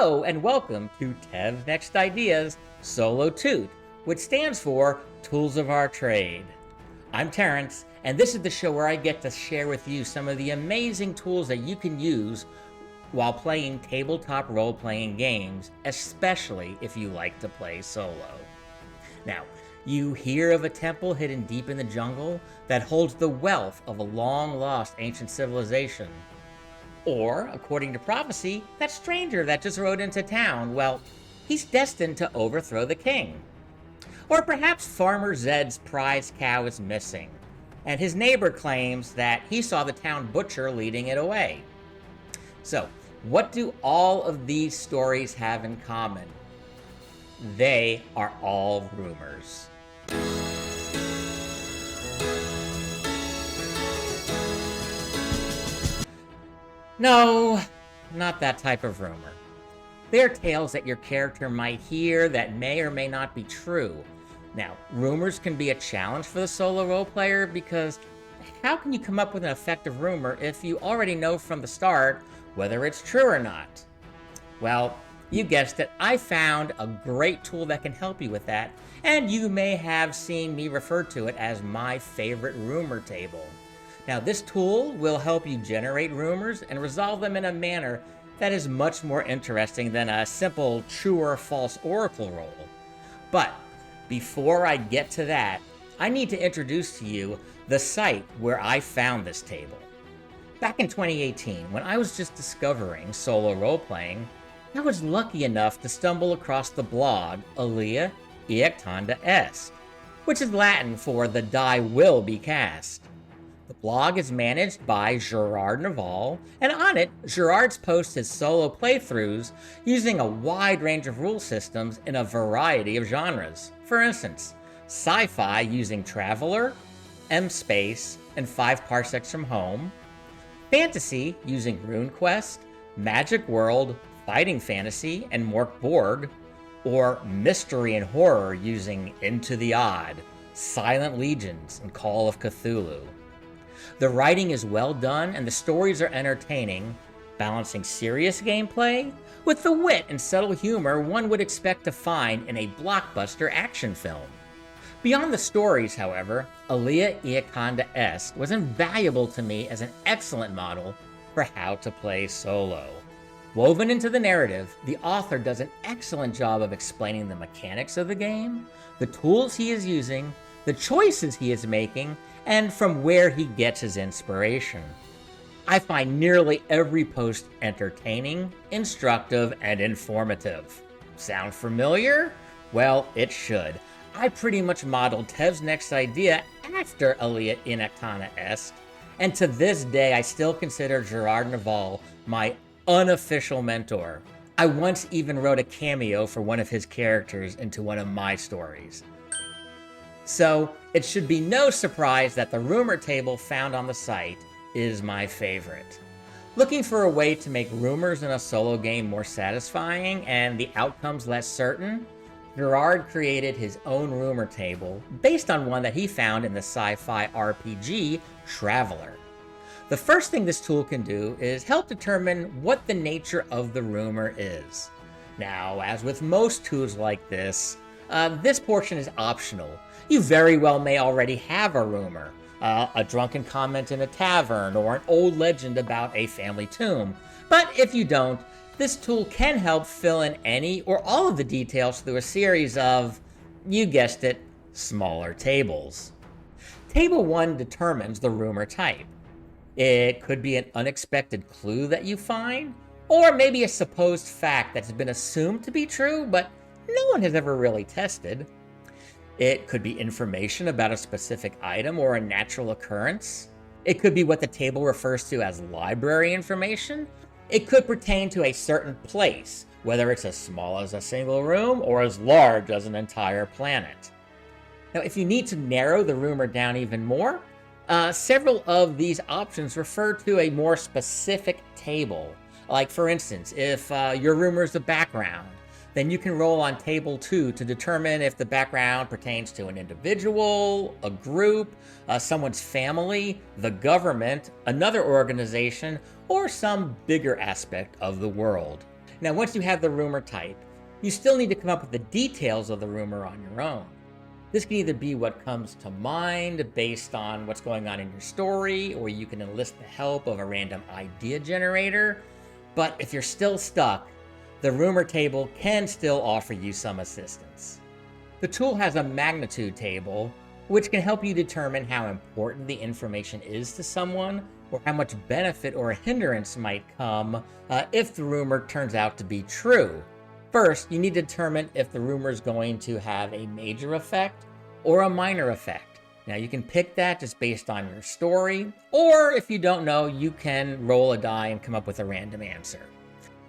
Hello and welcome to Tev's Next Ideas Solo Toot, which stands for Tools of Our Trade. I'm Terrence, and this is the show where I get to share with you some of the amazing tools that you can use while playing tabletop role-playing games, especially if you like to play solo. Now, you hear of a temple hidden deep in the jungle that holds the wealth of a long-lost ancient civilization. Or, according to prophecy, that stranger that just rode into town, well, he's destined to overthrow the king. Or perhaps Farmer Zed's prize cow is missing, and his neighbor claims that he saw the town butcher leading it away. So, what do all of these stories have in common? They are all rumors. No, not that type of rumor. They're tales that your character might hear that may or may not be true. Now, rumors can be a challenge for the solo role player because how can you come up with an effective rumor if you already know from the start whether it's true or not? Well, you guessed it, I found a great tool that can help you with that, and you may have seen me refer to it as my favorite rumor table. Now, this tool will help you generate rumors and resolve them in a manner that is much more interesting than a simple true or false oracle roll. But before I get to that, I need to introduce to you the site where I found this table. Back in 2018, when I was just discovering solo role-playing, I was lucky enough to stumble across the blog Alea Iactanda Est, which is Latin for the die will be cast. The blog is managed by Gerard Naval, and on it, Gerard posts his solo playthroughs using a wide range of rule systems in a variety of genres. For instance, sci-fi using Traveler, M-Space, and 5 Parsecs from Home, fantasy using RuneQuest, Magic World, Fighting Fantasy, and Mork Borg, or mystery and horror using Into the Odd, Silent Legions, and Call of Cthulhu. The writing is well done and the stories are entertaining, balancing serious gameplay with the wit and subtle humor one would expect to find in a blockbuster action film. Beyond the stories, however, Alea Iactanda Est was invaluable to me as an excellent model for how to play solo. Woven into the narrative, the author does an excellent job of explaining the mechanics of the game, the tools he is using, the choices he is making, and from where he gets his inspiration. I find nearly every post entertaining, instructive, and informative. Sound familiar? Well, it should. I pretty much modeled Tev's Next Idea after Alea Iactanda Est, and to this day I still consider Gerard Naval my unofficial mentor. I once even wrote a cameo for one of his characters into one of my stories. So, it should be no surprise that the rumor table found on the site is my favorite. Looking for a way to make rumors in a solo game more satisfying and the outcomes less certain, Gerard created his own rumor table based on one that he found in the sci-fi RPG Traveler. The first thing this tool can do is help determine what the nature of the rumor is. Now, as with most tools like this portion is optional. You very well may already have a rumor, a drunken comment in a tavern, or an old legend about a family tomb. But if you don't, this tool can help fill in any or all of the details through a series of, you guessed it, smaller tables. Table 1 determines the rumor type. It could be an unexpected clue that you find, or maybe a supposed fact that's been assumed to be true, but no one has ever really tested. It could be information about a specific item or a natural occurrence. It could be what the table refers to as library information. It could pertain to a certain place, whether it's as small as a single room or as large as an entire planet. Now, if you need to narrow the rumor down even more, several of these options refer to a more specific table. Like, for instance, if your rumor is the background, then you can roll on table 2 to determine if the background pertains to an individual, a group, someone's family, the government, another organization, or some bigger aspect of the world. Now, once you have the rumor type, you still need to come up with the details of the rumor on your own. This can either be what comes to mind based on what's going on in your story, or you can enlist the help of a random idea generator. But if you're still stuck, the rumor table can still offer you some assistance. The tool has a magnitude table, which can help you determine how important the information is to someone, or how much benefit or hindrance might come if the rumor turns out to be true. First, you need to determine if the rumor is going to have a major effect or a minor effect. Now, you can pick that just based on your story, or if you don't know, you can roll a die and come up with a random answer.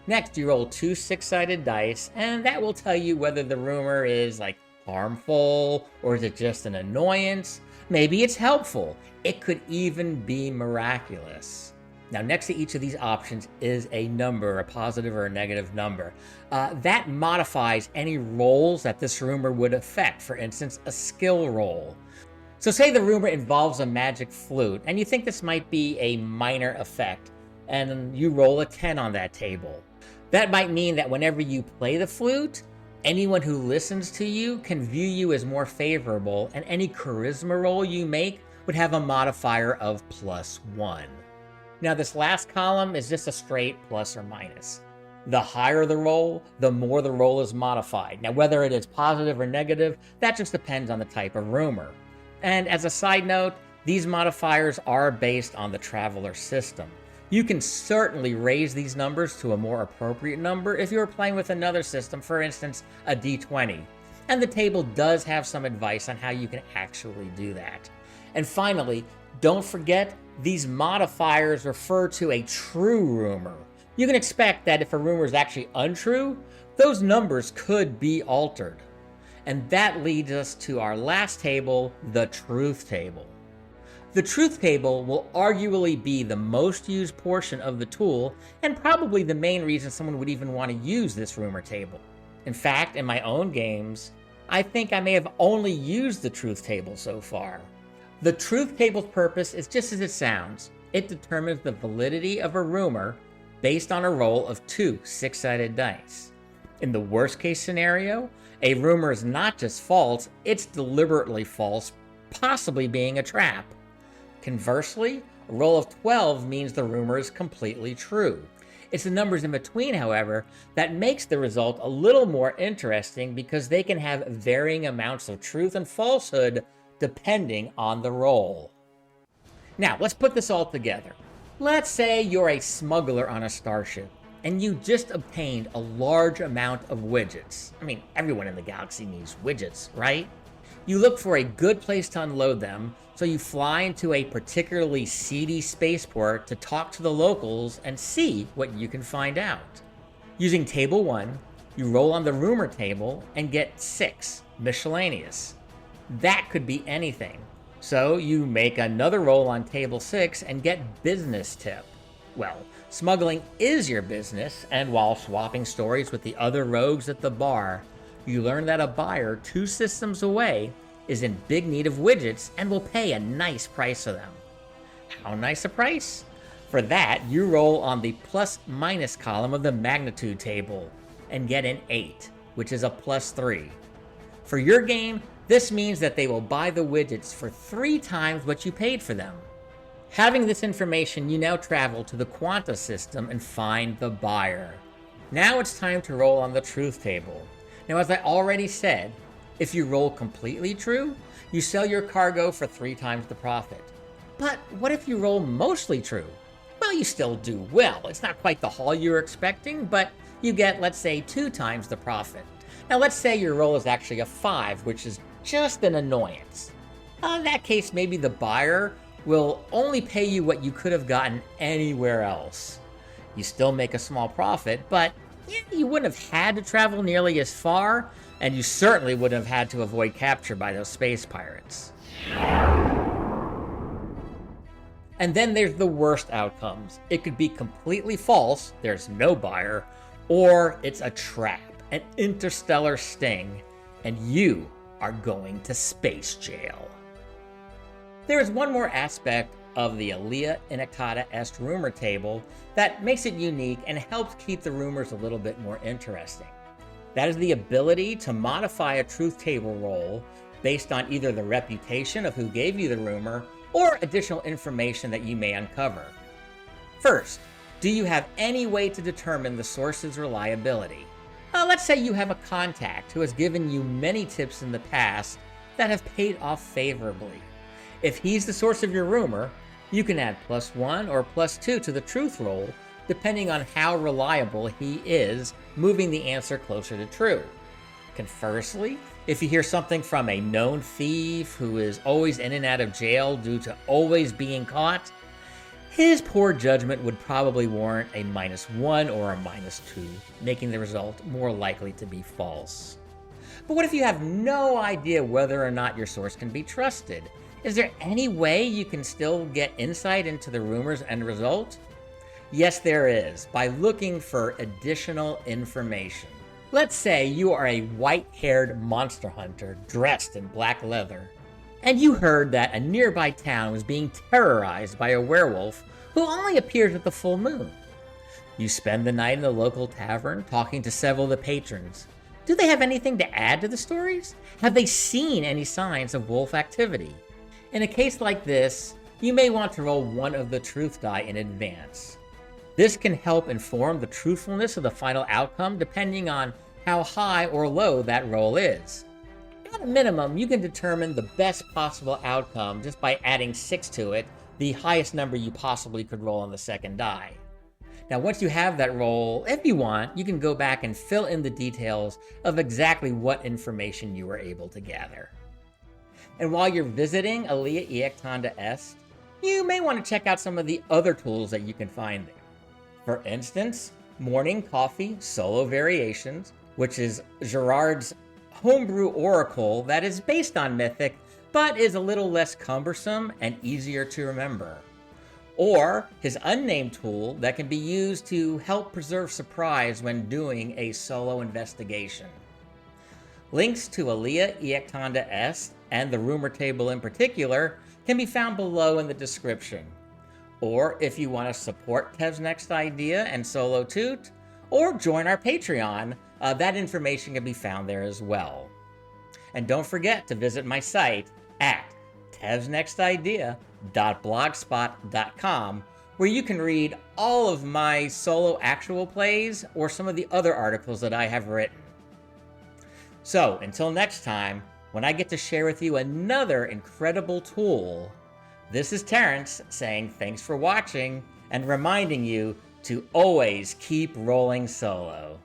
Next, you roll 2 6-sided dice, and that will tell you whether the rumor is harmful, or is it just an annoyance? Maybe it's helpful. It could even be miraculous. Now, next to each of these options is a number, a positive or a negative number. That modifies any rolls that this rumor would affect, for instance, a skill roll. So say the rumor involves a magic flute, and you think this might be a minor effect, and you roll a 10 on that table. That might mean that whenever you play the flute, anyone who listens to you can view you as more favorable, and any charisma roll you make would have a modifier of +1. Now, this last column is just a straight plus or minus. The higher the roll, the more the roll is modified. Now, whether it is positive or negative, that just depends on the type of rumor. And as a side note, these modifiers are based on the Traveler system. You can certainly raise these numbers to a more appropriate number if you were playing with another system, for instance, a D20. And the table does have some advice on how you can actually do that. And finally, don't forget, these modifiers refer to a true rumor. You can expect that if a rumor is actually untrue, those numbers could be altered. And that leads us to our last table, the truth table. The truth table will arguably be the most used portion of the tool, and probably the main reason someone would even want to use this rumor table. In fact, in my own games, I think I may have only used the truth table so far. The truth table's purpose is just as it sounds. It determines the validity of a rumor based on a roll of 2 6-sided dice. In the worst case scenario, a rumor is not just false, it's deliberately false, possibly being a trap. Conversely, a roll of 12 means the rumor is completely true. It's the numbers in between, however, that makes the result a little more interesting because they can have varying amounts of truth and falsehood depending on the roll. Now, let's put this all together. Let's say you're a smuggler on a starship, and you just obtained a large amount of widgets. I mean, everyone in the galaxy needs widgets, right? You look for a good place to unload them, so you fly into a particularly seedy spaceport to talk to the locals and see what you can find out. Using Table 1, you roll on the rumor table and get 6, miscellaneous. That could be anything. So you make another roll on Table 6 and get business tip. Well, smuggling is your business, and while swapping stories with the other rogues at the bar, you learn that a buyer 2 systems away is in big need of widgets and will pay a nice price for them. How nice a price? For that, you roll on the plus-minus column of the magnitude table and get an 8, which is a +3. For your game, this means that they will buy the widgets for 3 times what you paid for them. Having this information, you now travel to the Quanta system and find the buyer. Now it's time to roll on the truth table. Now, as I already said, if you roll completely true, you sell your cargo for 3 times the profit. But what if you roll mostly true? Well, you still do well. It's not quite the haul you were expecting, but you get, let's say, 2 times the profit. Now, let's say your roll is actually a 5, which is just an annoyance. In that case, maybe the buyer will only pay you what you could have gotten anywhere else. You still make a small profit, but you wouldn't have had to travel nearly as far, and you certainly wouldn't have had to avoid capture by those space pirates. And then there's the worst outcomes. It could be completely false, there's no buyer, or it's a trap, an interstellar sting, and you are going to space jail. There is one more aspect of the Alea Iactanda Est rumor table that makes it unique and helps keep the rumors a little bit more interesting. That is the ability to modify a truth table roll based on either the reputation of who gave you the rumor or additional information that you may uncover. First, do you have any way to determine the source's reliability? Let's say you have a contact who has given you many tips in the past that have paid off favorably. If he's the source of your rumor, you can add +1 or +2 to the truth roll, depending on how reliable he is, moving the answer closer to true. Conversely, if you hear something from a known thief who is always in and out of jail due to always being caught, his poor judgment would probably warrant a -1 or a -2, making the result more likely to be false. But what if you have no idea whether or not your source can be trusted? Is there any way you can still get insight into the rumor's end result? Yes, there is, by looking for additional information. Let's say you are a white-haired monster hunter dressed in black leather, and you heard that a nearby town was being terrorized by a werewolf who only appears at the full moon. You spend the night in the local tavern talking to several of the patrons. Do they have anything to add to the stories? Have they seen any signs of wolf activity? In a case like this, you may want to roll one of the truth die in advance. This can help inform the truthfulness of the final outcome depending on how high or low that roll is. At a minimum, you can determine the best possible outcome just by adding 6 to it, the highest number you possibly could roll on the second die. Now, once you have that roll, if you want, you can go back and fill in the details of exactly what information you were able to gather. And while you're visiting Alea Iactanda Est, you may want to check out some of the other tools that you can find there. For instance, Morning Coffee Solo Variations, which is Gerard's homebrew oracle that is based on Mythic, but is a little less cumbersome and easier to remember. Or his unnamed tool that can be used to help preserve surprise when doing a solo investigation. Links to Alea Iactanda Est and the rumor table in particular can be found below in the description. Or if you want to support Tev's Next Idea and Solo Toot, or join our Patreon, that information can be found there as well. And don't forget to visit my site at tevsnextidea.blogspot.com, where you can read all of my solo actual plays or some of the other articles that I have written. So, until next time, when I get to share with you another incredible tool, this is Terrence saying thanks for watching and reminding you to always keep rolling solo.